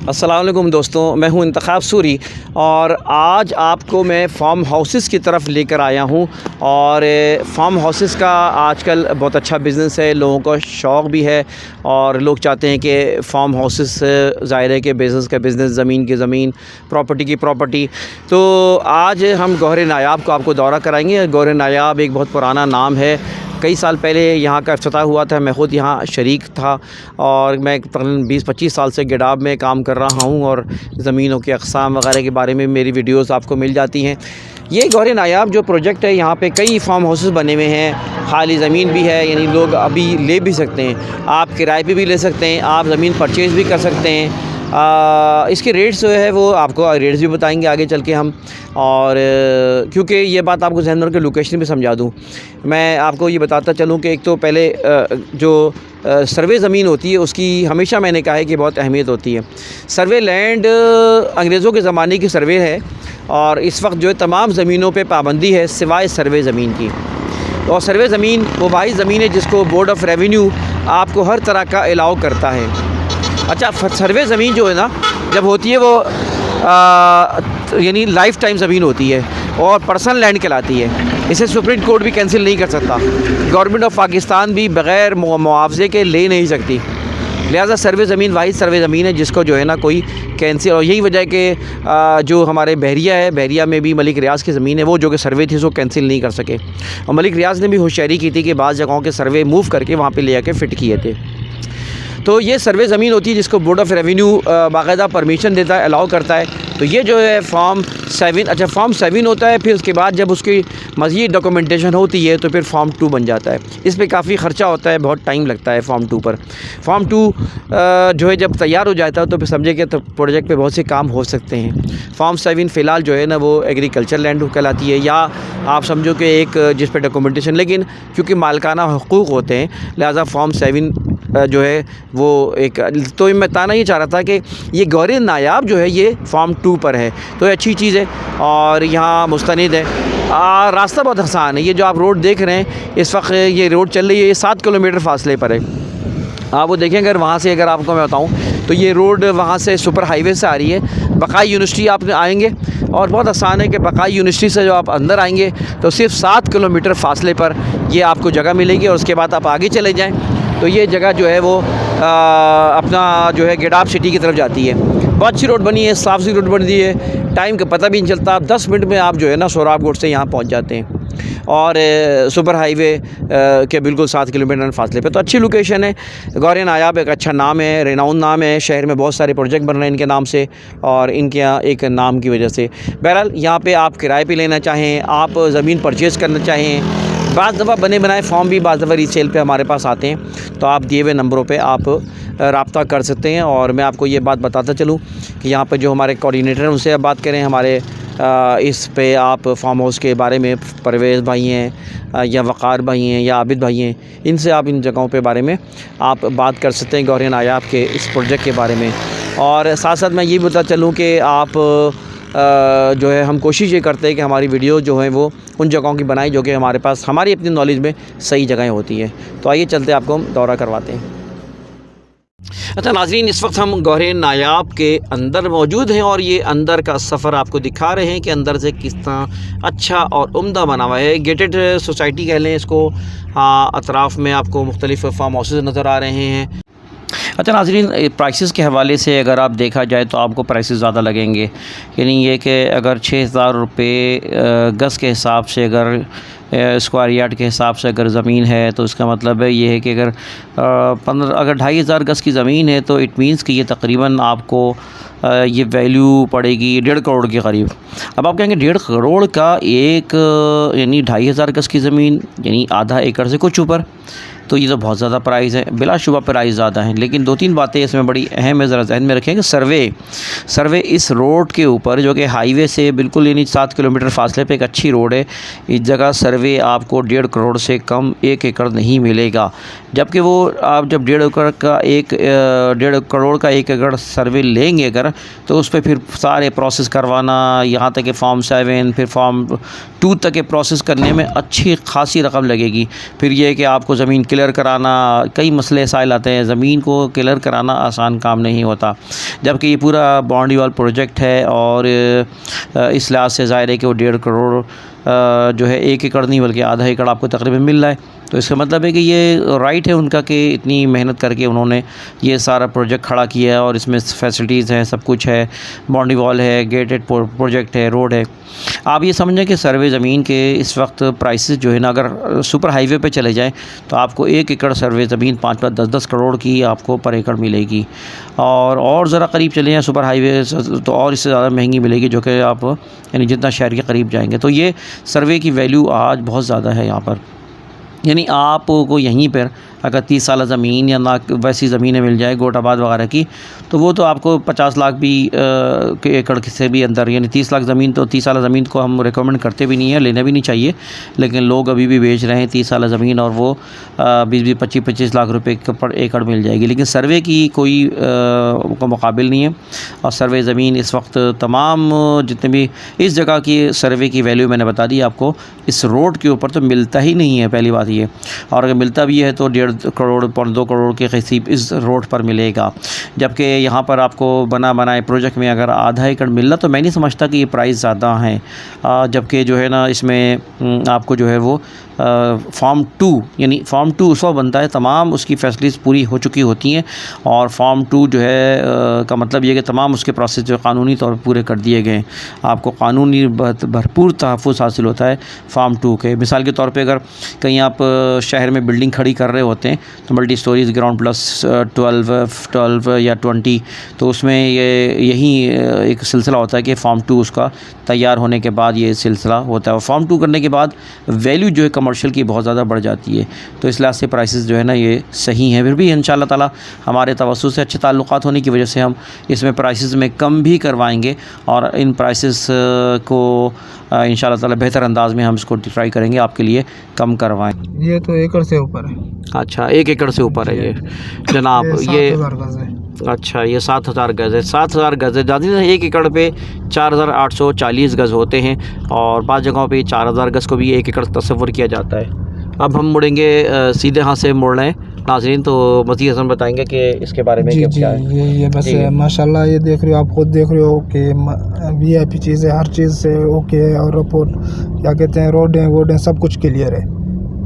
अस्सलाम वालेकुम दोस्तों, मैं हूं इंतखाब सूरी और आज आपको मैं फ़ार्म हाउसेस की तरफ लेकर आया हूं। और फ़ार्म हाउसेस का आजकल बहुत अच्छा बिज़नेस है, लोगों को शौक़ भी है और लोग चाहते हैं कि फ़ार्म हाउसेस ज़ाहिर है कि बिज़नेस का बिज़नेस, ज़मीन की ज़मीन, प्रॉपर्टी की प्रॉपर्टी। तो आज हम गौहर नायाब को आपको दौरा कराएंगे। गौहर नायाब एक बहुत पुराना नाम है, कई साल पहले यहाँ का इफ्तिताह हुआ था। मैं ख़ुद यहाँ शरीक था और मैं तकरीबन 20-25 साल से गिडाब में काम कर रहा हूँ और ज़मीनों के अक़साम वग़ैरह के बारे में मेरी वीडियोस आपको मिल जाती हैं। ये गौहर नायाब जो प्रोजेक्ट है, यहाँ पे कई फार्म हाउसेस बने हुए हैं, खाली ज़मीन भी है, यानी लोग अभी ले भी सकते हैं, आप किराए पे भी ले सकते हैं, आप ज़मीन परचेज़ भी कर सकते हैं। इसके रेट्स जो है वो आपको रेट्स भी बताएंगे आगे चल के हम। और क्योंकि ये बात आपको जहन में रख के लोकेशन भी समझा दूँ, मैं आपको ये बताता चलूँ कि एक तो पहले जो सर्वे ज़मीन होती है उसकी हमेशा मैंने कहा है कि बहुत अहमियत होती है। सर्वे लैंड अंग्रेज़ों के ज़माने की सर्वे है और इस वक्त जो है तमाम ज़मीनों पे पाबंदी है सिवाय सर्वे ज़मीन की। और सर्वे ज़मीन वो वाहिद ज़मीन है जिसको बोर्ड ऑफ़ रेवेन्यू आपको हर तरह का अलाउ करता है। अच्छा, सर्वे ज़मीन जो है ना, जब होती है वो यानी लाइफ टाइम ज़मीन होती है और पर्सनल लैंड कहलाती है। इसे सुप्रीम कोर्ट भी कैंसिल नहीं कर सकता, गवर्नमेंट ऑफ पाकिस्तान भी बग़ैर मुआवजे के ले नहीं सकती। लिहाजा सर्वे ज़मीन वाहिद सर्वे ज़मीन है जिसको जो है ना कोई कैंसिल, और यही वजह है कि जो हमारे बहरिया है, बहरिया में भी मलिक रियाज़ की ज़मीन है, वो जो कि सर्वे थी उसको कैंसिल नहीं कर सके। और मलिक रियाज़ ने भी होशियारी की थी कि बाज़ जगहों के सर्वे मूव करके वहाँ पर ले आके फ़िट किए थे। तो ये सर्वे ज़मीन होती है जिसको बोर्ड ऑफ़ रेवेन्यू बाकायदा परमिशन देता है, अलाउ करता है। तो ये जो है फॉर्म 7, अच्छा फॉर्म 7 होता है, फिर उसके बाद जब उसकी मज़ीद डॉक्यूमेंटेशन होती है तो फिर फॉर्म 2 बन जाता है। इस पे काफ़ी ख़र्चा होता है, बहुत टाइम लगता है फॉर्म 2 पर। फॉर्म 2 जो है जब तैयार हो जाता है तो फिर समझे कि तो प्रोजेक्ट पे बहुत से काम हो सकते हैं। फॉर्म 7 फ़िलहाल जो है ना वो एग्रीकल्चर लैंड कहलाती है, या आप समझो कि एक जिस पर डॉक्यूमेंटेशन, लेकिन क्योंकि मालकाना हुकूक़ होते हैं लिहाजा फॉर्म 7 जो है वो एक, तो मैं बताना ये चाह रहा था कि ये गौहर नायाब जो है ये फॉर्म 2 पर है, तो ये अच्छी चीज़ है और यहाँ मुस्तनिद है। रास्ता बहुत आसान है। ये जो आप रोड देख रहे हैं इस वक्त, ये रोड चल रही है, ये 7 किलोमीटर फासले पर है। आप वो देखें, अगर वहाँ से अगर आपको मैं बताऊँ तो ये रोड वहाँ से सुपर हाईवे से आ रही है। बकाई यूनिवर्सिटी आप आएंगे और बहुत आसान है कि बकाई यूनिवर्सिटी से जो आप अंदर आएंगे तो सिर्फ 7 किलोमीटर फासले पर ये आपको जगह मिलेगी और उसके बाद आप आगे चले जाएँ तो ये जगह जो है वो अपना जो है गिडाब सिटी की तरफ जाती है। बहुत अच्छी रोड बनी है, साफ सी रोड बनी है, टाइम का पता भी नहीं चलता। 10 मिनट में आप जो है ना सोहराबगढ़ से यहाँ पहुँच जाते हैं और सुपर हाईवे के बिल्कुल 7 किलोमीटर फासले पे। तो अच्छी लोकेशन है। गौहर नायाब एक अच्छा नाम है, रेनाउंड नाम है, शहर में बहुत सारे प्रोजेक्ट बन रहे हैं इनके नाम से और इनके यहाँ एक नाम की वजह से। बहरहाल यहाँ पे आप किराए पे लेना चाहें, आप ज़मीन परचेज़ करना चाहें, बाज़ दफ़ा बने बनाए फॉर्म भी बाज़ दफ़ा रीसेल पे हमारे पास आते हैं, तो आप दिए हुए नंबरों पे आप रब्ता कर सकते हैं। और मैं आपको ये बात बताता चलूँ कि यहाँ पे जो हमारे कोऑर्डिनेटर हैं उनसे आप बात करें, हमारे इस पे आप फार्म हाउस के बारे में परवेज़ भाई हैं या वक़ार भाई हैं या आबिद भाई हैं, इनसे आप इन जगहों पे बारे में आप बात कर सकते हैं गौहर नायाब के इस प्रोजेक्ट के बारे में। और साथ साथ मैं ये भी बताता चलूँ कि आप जो है हम कोशिश ये करते हैं कि हमारी वीडियो जो है वो उन जगहों की बनाई जो कि हमारे पास हमारी अपनी नॉलेज में सही जगहें होती हैं। तो आइए चलते आपको हम दौरा करवाते हैं। अच्छा नाज़रीन, इस वक्त हम गौहर नायाब के अंदर मौजूद हैं और ये अंदर का सफ़र आपको दिखा रहे हैं कि अंदर से किस तरह अच्छा और उम्दा बना हुआ है। गेटेड सोसाइटी कह लें इसको। अतराफ़ में आपको मुख्तलिफ़ फार्म हाउसेस नज़र आ रहे हैं। अच्छा नाज़रीन, प्राइसेस के हवाले से अगर आप देखा जाए तो आपको प्राइसेस ज़्यादा लगेंगे, यानी ये कि अगर 6,000 रुपये गज़ के हिसाब से, अगर स्क्वायर यार्ड के हिसाब से अगर ज़मीन है तो इसका मतलब ये है कि अगर 2,500 गज़ की ज़मीन है तो इट मीन्स कि ये तकरीबन आपको ये वैल्यू पड़ेगी 1.5 करोड़ के करीब। अब आप कहेंगे 1.5 करोड़ का एक यानी 2,500 गज़ की ज़मीन यानी आधा एकड़ से कुछ ऊपर, तो ये तो बहुत ज़्यादा प्राइस है, बिलाशुबा प्राइस ज़्यादा है। लेकिन 2-3 बातें इसमें बड़ी अहम है, ज़रा जहन में रखें कि सर्वे इस रोड के ऊपर जो कि हाईवे से बिल्कुल यानी 7 किलोमीटर फासले पे एक अच्छी रोड है, इस जगह सर्वे आपको 1.5 करोड़ से कम 1 एकड़ नहीं मिलेगा। जबकि वो आप जब 1.5 करोड़ का 1 एकड़ सर्वे लेंगे अगर, तो उस पर फिर सारे प्रोसेस करवाना, यहाँ तक कि फॉर्म 7 फिर फॉर्म 2 तक के प्रोसेस करने में अच्छी खासी रकम लगेगी। फिर ये है कि आपको ज़मीन क्लियर कराना, कई मसले साइल आते हैं। ज़मीन को क्लियर कराना आसान काम नहीं होता। जबकि ये पूरा बाउंड्री वॉल प्रोजेक्ट है और इस लिहाज से ज़ाहिर है कि वो 1.5 करोड़ जो है 1 एकड़ नहीं बल्कि आधा एकड़ आपको तकरीबन मिल रहा है। तो इसका मतलब है कि ये राइट है उनका कि इतनी मेहनत करके उन्होंने ये सारा प्रोजेक्ट खड़ा किया है और इसमें फैसिलिटीज़ हैं, सब कुछ है, बाउंड्री वॉल है, गेटेड प्रोजेक्ट है, रोड है। आप ये समझें कि सर्वे ज़मीन के इस वक्त प्राइसेस जो है ना, अगर सुपर हाईवे पे चले जाएं तो आपको 1 एकड़ सर्वे ज़मीन 5-5, 10-10 करोड़ की आपको पर एकड़ मिलेगी। और ज़रा करीब चले जाएँ सुपर हाईवे तो और इससे ज़्यादा महंगी मिलेगी, जो कि आप यानी जितना शहर के करीब जाएंगे। तो ये सर्वे की वैल्यू आज बहुत ज़्यादा है यहाँ पर। यानी आपको यहीं पर अगर 30 साल ज़मीन या ना वैसी ज़मीनें मिल जाए गोटाबाद वगैरह की, तो वो तो आपको 50 लाख भी के एकड़ से भी अंदर, यानी 30 लाख ज़मीन, तो 30 साल ज़मीन को हम रिकमेंड करते भी नहीं है, लेना भी नहीं चाहिए, लेकिन लोग अभी भी बेच रहे हैं 30 साल ज़मीन और वो 20-20, 25-25 लाख रुपए पर एकड़ मिल जाएगी। लेकिन सर्वे की कोई का मुकाबिल नहीं है। और सर्वे ज़मीन इस वक्त तमाम जितने भी इस जगह की सर्वे की वैल्यू मैंने बता दी आपको, इस रोड के ऊपर तो मिलता ही नहीं है, पहली बात ये। और अगर मिलता भी है तो 1.5 करोड़ 2 करोड़ के करीब इस रोड पर मिलेगा। जबकि यहाँ पर आपको बनाए प्रोजेक्ट में अगर आधा एकड़ मिलना, तो मैं नहीं समझता कि ये प्राइस ज़्यादा है। जबकि जो है ना, इसमें आपको जो है वो फॉर्म 2 यानी फॉर्म 2 उस वक्त बनता है तमाम उसकी फैसिलिटीज़ पूरी हो चुकी होती हैं, और फॉर्म 2 जो है का मतलब ये कि तमाम उसके प्रोसेस जो कानूनी तौर पर पूरे कर दिए गए। आपको कानूनी भरपूर तहफ़्फ़ुज़ हासिल होता है फॉर्म 2 के। मिसाल के तौर पे अगर कहीं आप शहर में बिल्डिंग खड़ी कर रहे होते हैं तो मल्टी स्टोरीज़ ग्राउंड प्लस 12 या 20, तो उसमें यही एक सिलसिला होता है कि फॉर्म 2 उसका तैयार होने के बाद ये सिलसिला होता है। और फॉर्म 2 करने के बाद वैल्यू जो है कमर्शियल की बहुत ज़्यादा बढ़ जाती है। तो इस लिहाज से प्राइसेस जो है ना ये सही हैं। फिर भी इंशाअल्लाह ताला हमारे तवस्सुस से अच्छे ताल्लुकात होने की वजह से हम इसमें प्राइसेस में कम भी करवाएंगे, और इन प्राइसेस को इंशाअल्लाह ताला बेहतर अंदाज़ में हम इसको ट्राई करेंगे आपके लिए कम करवाएं। ये तो एकड़ से ऊपर है। अच्छा, 1 एकड़ से ऊपर है ये जनाब। ये 7,000 गज़ है। अच्छा, ये 7,000 गज़ है। 7,000 गज़ है, ज़्यादा 1 एकड़ पे 4,840 गज़ होते हैं, और बाज़ जगहों पे 4,000 गज़ को भी 1 एकड़ तस्वुर किया जाता है। अब हम मुड़ेंगे सीधे हाथ से मुड़ रहे हैं नाज़रीन, तो मज़ीद हसन बताएंगे कि इसके बारे में क्या है। ये बस माशाल्लाह ये देख रहे हो, आप खुद देख रहे हो कि VIP चीज़ है, हर चीज़ से ओके है। और रिपोर्ट क्या कहते हैं, रोड है सब कुछ क्लियर है,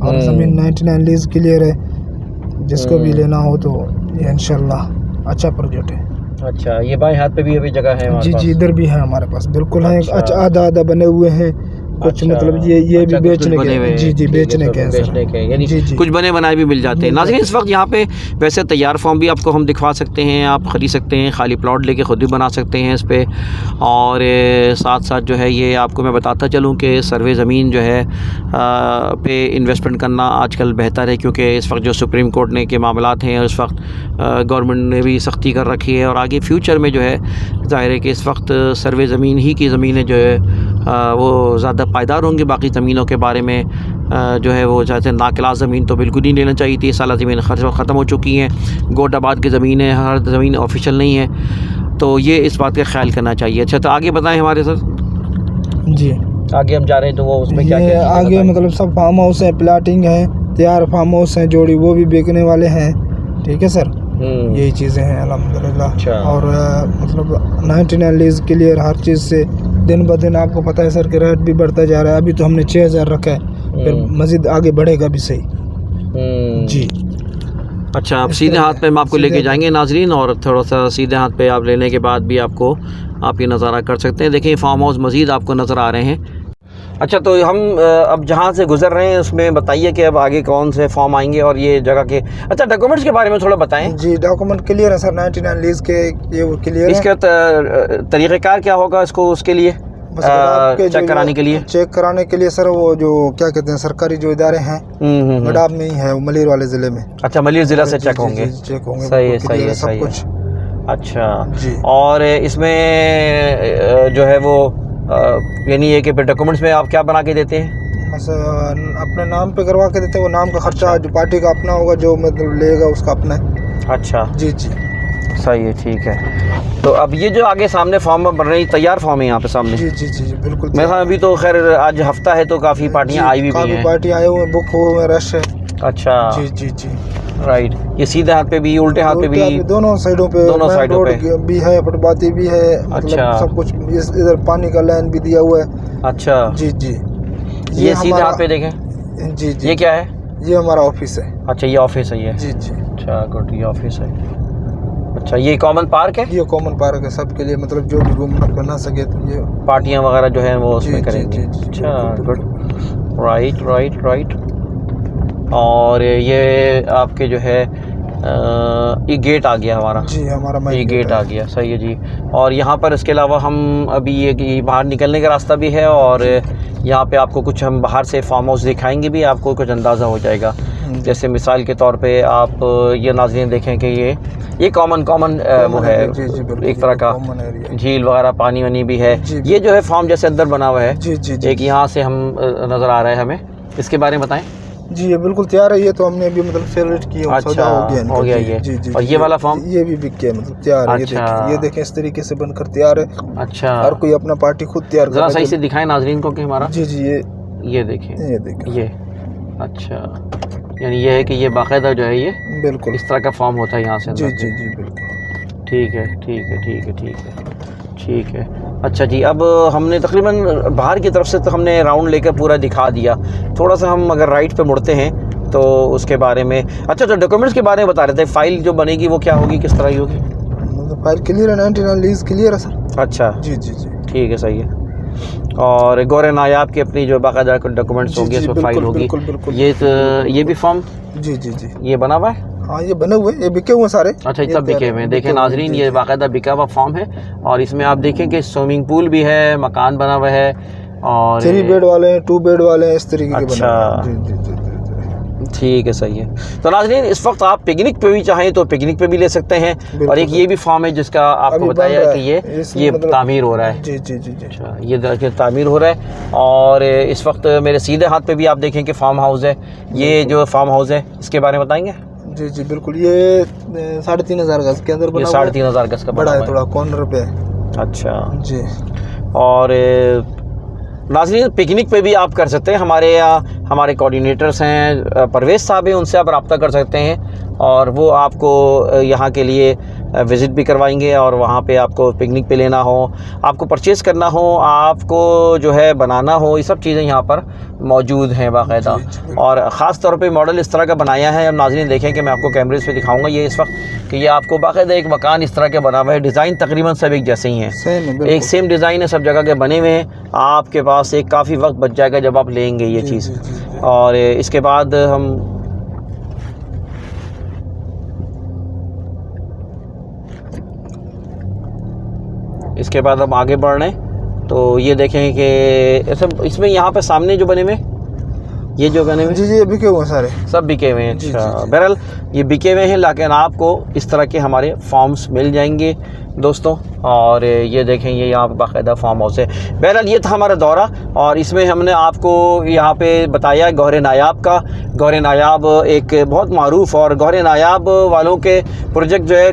और ज़मीन 99 लीज क्लियर है। जिसको भी लेना हो तो ये इंशाल्लाह अच्छा प्रोजेक्ट है। अच्छा, ये बाएं हाथ पे भी अभी जगह है हमारे पास? जी, इधर भी है हमारे पास, बिल्कुल है। अच्छा, आधा बने हुए हैं कुछ। अच्छा, मतलब ये भी बेचने के। जी, बेचने के यानी कुछ बने बनाए भी मिल जाते हैं। नाज़रीन, इस वक्त यहाँ पे वैसे तैयार फॉर्म भी आपको हम दिखवा सकते हैं, आप ख़रीद सकते हैं, खाली प्लॉट लेके ख़ुद भी बना सकते हैं इस पर। और साथ साथ जो है ये आपको मैं बताता चलूँ कि सर्वे ज़मीन जो है पे इन्वेस्टमेंट करना आजकल बेहतर है, क्योंकि इस वक्त जो सुप्रीम कोर्ट ने के मामलात हैं, उस वक्त गवर्नमेंट ने भी सख्ती कर रखी है, और आगे फ्यूचर में जो है ज़ाहिर है कि इस वक्त सर्वे ज़मीन ही की ज़मीनें जो है वो ज़्यादा पायदार होंगी। बाकी ज़मीनों के बारे में जो है वो जैसे नाकिलास ज़मीन तो बिल्कुल नहीं लेना चाहिए। 30 साल ज़मीन ख़त्म हो चुकी हैं, गोटाबाद की ज़मीनें, हर ज़मीन ऑफिशियल नहीं है, तो ये इस बात का ख्याल करना चाहिए। अच्छा, तो आगे बताएं हमारे सर। जी, आगे हम जा रहे हैं तो वो उसमें क्या आगे मतलब सब फार्म हाउस है, प्लाटिंग है, तैयार फार्म हाउस हैं जोड़ी, वो भी बिकने वाले हैं। ठीक है सर, यही चीज़ें हैं अल्हम्दुलिल्लाह। अच्छा। और मतलब 99 लीज क्लियर, हर चीज़ से दिन ब दिन आपको पता है सर कि रेट भी बढ़ता जा रहा है। अभी तो हमने 6,000 रखा है, फिर मज़ीद आगे बढ़ेगा भी सही। जी। अच्छा, आप सीधे हाथ पे हम आपको लेके जाएंगे नाजरीन, और थोड़ा सा सीधे हाथ पे आप लेने के बाद भी आपको आप ये नज़ारा कर सकते हैं। देखिए फार्म हाउस मज़ीद आपको नज़र आ रहे हैं। अच्छा, तो हम अब जहाँ से गुज़र रहे हैं उसमें बताइए कि अब आगे कौन से फॉर्म आएंगे और ये जगह के। अच्छा, डॉक्यूमेंट्स के बारे में थोड़ा बताएं। जी, डॉक्यूमेंट क्लियर है सर, 99 लीज के ये क्लियर है। इसका तरीक़ेकार क्या होगा इसको उसके लिए चेक कराने के लिए? चेक कराने के लिए सर वो जो क्या कहते हैं सरकारी जो इदारे हैं गडाब में ही है, वो मलिर वाले ज़िले में। अच्छा, मलिर ज़िला से चेक होंगे। चेक होंगे, सही है, सही है, सब कुछ। अच्छा जी। और इसमें जो है वो यानी ये कि डॉक्यूमेंट्स में आप क्या बना के देते हैं? बस अपने नाम पे करवा के देते हैं, वो नाम का खर्चा जो पार्टी का अपना होगा, जो मतलब लेगा उसका अपना है। अच्छा जी, सही है, ठीक है। तो अब ये जो आगे सामने फॉर्म बन रही, तैयार फॉर्म है यहाँ पे सामने? जी, बिल्कुल। मेरे ख्याल अभी तो खैर आज हफ्ता है तो काफ़ी पार्टियाँ आई भी हैं, पार्टी आए हुए, बुक हुए, रश है। अच्छा, जी। राइट। ये सीधे हाथ पे भी, उल्टे हाथ पे भी, दोनों साइडों पे, दोनों साइडों रोड पे भी है, फुटपाथी भी है, मतलब अच्छा। सब कुछ। इधर पानी का लाइन भी दिया हुआ है। अच्छा, जी जी। ये सीधे हाथ पे देखें, जी जी। ये क्या है? ये हमारा ऑफिस है। अच्छा, ये ऑफिस है ये। जी जी। अच्छा गुड, ये ऑफिस है। अच्छा, ये कॉमन पार्क है? ये कॉमन पार्क है सबके लिए, मतलब जो भी घूमना फिरना सके तो ये पार्टियां वगैरह जो है वो जी, उसमें जी, करेंगे। जी, जी, अच्छा बिल्कुल, गुड, राइट राइट राइट। और ये आपके जो है ये गेट आ गया हमारा। जी, हमारा ये मेन गेट गेट आ है। गया, सही है जी। और यहाँ पर इसके अलावा हम अभी ये बाहर निकलने का रास्ता भी है, और यहाँ पे आपको कुछ हम बाहर से फार्म हाउस दिखाएंगे भी, आपको कुछ अंदाज़ा हो जाएगा। जैसे मिसाल के तौर पे आप ये नाज़रीन देखें कि ये कॉमन वो है, जी, जी, बिल्कुल, एक तरह का कॉमन एरिया। झील वगैरह, पानी वानी भी है। जी, ये जो है फार्म जैसे अंदर बना हुआ है, जी जी जी। एक यहाँ से हम नज़र आ रहा है हमें, इसके बारे में बताएं। जी, ये बिल्कुल तैयार है। ये तो हमने अभी मतलब सेलिब्रेट किया, अच्छा, सौदा हो गया इनका। हो गया जी, ये। जी जी। और ये वाला फॉर्म? ये भी बिक गया, मतलब तैयार है। अच्छा। ये देखें इस तरीके से बनकर तैयार है। अच्छा, हर कोई अपना पार्टी खुद तैयार ज़रा कर सही से दिखाएं नाजरीन को कि हमारा। जी जी। ये देखें, ये देखें। ये अच्छा, यानी ये है कि ये बाकायदा जो है ये बिल्कुल इस तरह का फॉर्म होता है यहाँ से जी अंदर जी से। जी बिल्कुल। ठीक है ठीक है ठीक है ठीक है ठीक है। अच्छा जी, अब हमने तकरीबन बाहर की तरफ से तो हमने राउंड लेकर पूरा दिखा दिया। थोड़ा सा हम अगर राइट पे मुड़ते हैं तो उसके बारे में, अच्छा तो डॉक्यूमेंट्स के बारे में बता रहे थे। फाइल जो बनेगी वो क्या होगी, किस तरह की होगी? मतलब फाइल क्लियर है, 99 लीज क्लियर है सर। अच्छा जी जी जी। ठीक है, सही है। और गौर नायाब की अपनी जो बाकायदा डॉक्यूमेंट्स जी, होंगे, जी, इसमें फाइल बिल्कुल, होगी। बिल्कुल, बिल्कुल, ये तो ये भी फॉर्म जी जी जी। ये बना हुआ है? हाँ, ये बने हुए, ये बिके हुए सारे। अच्छा, ये सब बिके तैयार हुए हैं। बिके देखें हुए, नाजरीन, जी, ये जी। बाकायदा बिका हुआ फॉर्म है, और इसमें आप देखें कि स्विमिंग पूल भी है, मकान बना हुआ है, और 3 बेड वाले हैं, 2 बेड वाले हैं, इस तरीके के बने अच्छा। हुए हैं। जी जी जी जी। ठीक है, सही है। तो नाज़रीन, इस वक्त आप पिकनिक पे भी चाहें तो पिकनिक पे भी ले सकते हैं। और एक ये भी फार्म है जिसका आपको अभी बताया बन रहा कि है, इसमें ये मतलब तामीर हो रहा है। जी जी जी जी। अच्छा, ये देखिए तामीर हो रहा है। और इस वक्त मेरे सीधे हाथ पे भी आप देखें कि फार्म हाउस है। ये जो फार्म हाउस है इसके बारे में बताएंगे? जी जी बिल्कुल। ये 3,500 गज के अंदर ये बना हुआ है। 3,500 गज का बड़ा बना है, हुआ थोड़ा कॉर्नर पे है। अच्छा। जी। और नाज़रीन, पिकनिक पे भी आप कर सकते हैं। हमारे यहाँ हमारे कोऑर्डिनेटर्स हैं, परवेज़ साहब हैं, उनसे आप रब्ता कर सकते हैं, और वो आपको यहाँ के लिए विज़िट भी करवाएंगे। और वहाँ पे आपको पिकनिक पे लेना हो, आपको परचेज़ करना हो, आपको जो है बनाना हो, ये सब चीज़ें यहाँ पर मौजूद हैं बाकायदा। और ख़ास तौर पे मॉडल इस तरह का बनाया है। अब नाज़रीन देखें कि मैं आपको कैमरेज़ पे दिखाऊंगा ये इस वक्त कि ये आपको बाकायदा एक मकान इस तरह का बना हुआ है। डिज़ाइन तकरीबन सब एक जैसे ही हैं, एक सेम डिज़ाइन है, सब जगह के बने हुए हैं। आपके पास एक काफ़ी वक्त बच जाएगा जब आप लेंगे ये चीज़। और इसके बाद हम आगे बढ़ रहे हैं। तो ये देखें कि इसमें यहाँ पे सामने जो बने हुए, ये जो बने हुए, जी जी, ये बिके हुए सारे, सब बिके हुए हैं। जी, अच्छा, जी, जी। बहरहाल ये बिके हुए हैं, लेकिन आपको इस तरह के हमारे फॉर्म्स मिल जाएंगे दोस्तों। और ये देखें, ये यहाँ पे बाकायदा फार्म हाउस है। बहरहाल ये था हमारा दौरा, और इसमें हमने आपको यहाँ पे बताया गौर नायाब का। गौर नायाब एक बहुत मारूफ़, और गौर नायाब वालों के प्रोजेक्ट जो है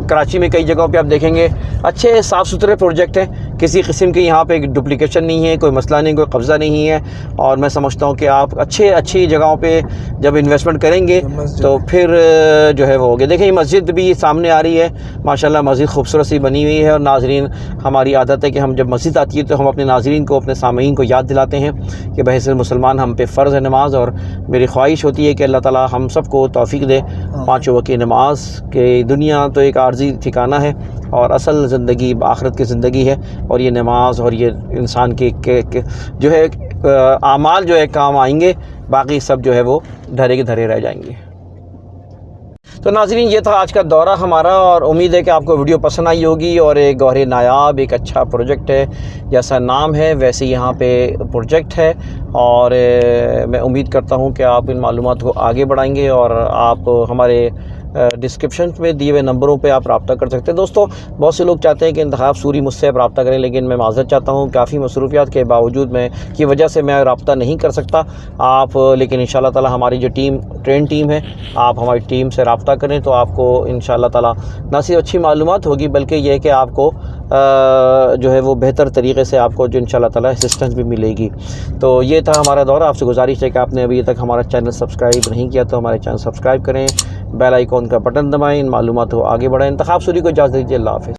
कराची में कई जगहों पे आप देखेंगे अच्छे साफ़ सुथरे प्रोजेक्ट हैं। किसी किस्म की यहाँ पे डुप्लीकेशन नहीं है, कोई मसला नहीं, कोई कब्ज़ा नहीं है। और मैं समझता हूँ कि आप अच्छी जगहों पे जब इन्वेस्टमेंट करेंगे तो फिर जो है वो हो गया। देखिए, ये मस्जिद भी सामने आ रही है, माशाल्लाह मस्जिद खूबसूरत सी बनी हुई है। और नाजरीन, हमारी आदत है कि हम जब मस्जिद आती है तो हम अपने नाजरीन को, अपने सामीन को याद दिलाते हैं कि बहैसियत मुसलमान हम पे फ़र्ज़ है नमाज। और मेरी ख्वाहिश होती है कि अल्लाह ताला हम सबको तौफ़ीक दे 5 वक्त की नमाज के। दुनिया तो एक आर्जी ठिकाना है, और असल ज़िंदगी आखिरत की ज़िंदगी है। और ये नमाज और ये इंसान के जो है आमाल जो है काम आएंगे, बाकी सब जो है वो धरे के धरे रह जाएंगे। तो नाज़रीन, ये था आज का दौरा हमारा, और उम्मीद है कि आपको वीडियो पसंद आई होगी। और एक गौर नायाब एक अच्छा प्रोजेक्ट है, जैसा नाम है वैसे यहाँ पे प्रोजेक्ट है। और मैं उम्मीद करता हूँ कि आप इन मालूमात को आगे बढ़ाएंगे, और आप हमारे डिस्क्रिप्शन में दिए हुए नंबरों पे आप रब्ता कर सकते हैं। दोस्तों, बहुत से लोग चाहते हैं कि इंतखाब सूरी मुझसे आप रब्ता करें, लेकिन मैं माज़रत चाहता हूँ, काफ़ी मसरूफियात के बावजूद की वजह से मैं रब्ता नहीं कर सकता आप। लेकिन इंशाअल्लाह ताला हमारी जो ट्रेन टीम है, आप हमारी टीम से रब्ता करें तो आपको इंशाअल्लाह ताला ना सिर्फ अच्छी मालूमात होगी, बल्कि यह कि आपको जो है वो बेहतर तरीके से आपको जो इंशाल्लाह ताला असिस्टेंस भी मिलेगी। तो ये था हमारा दौरा। आपसे गुजारिश है कि आपने अभी तक हमारा चैनल सब्सक्राइब नहीं किया तो हमारे चैनल सब्सक्राइब करें, बेल आइकॉन का बटन दबाएं, इन मालूमात को आगे बढ़ाएं। इंतखाब सूरी को इजाज़त दीजिए। अल्लाह हाफ़िज़।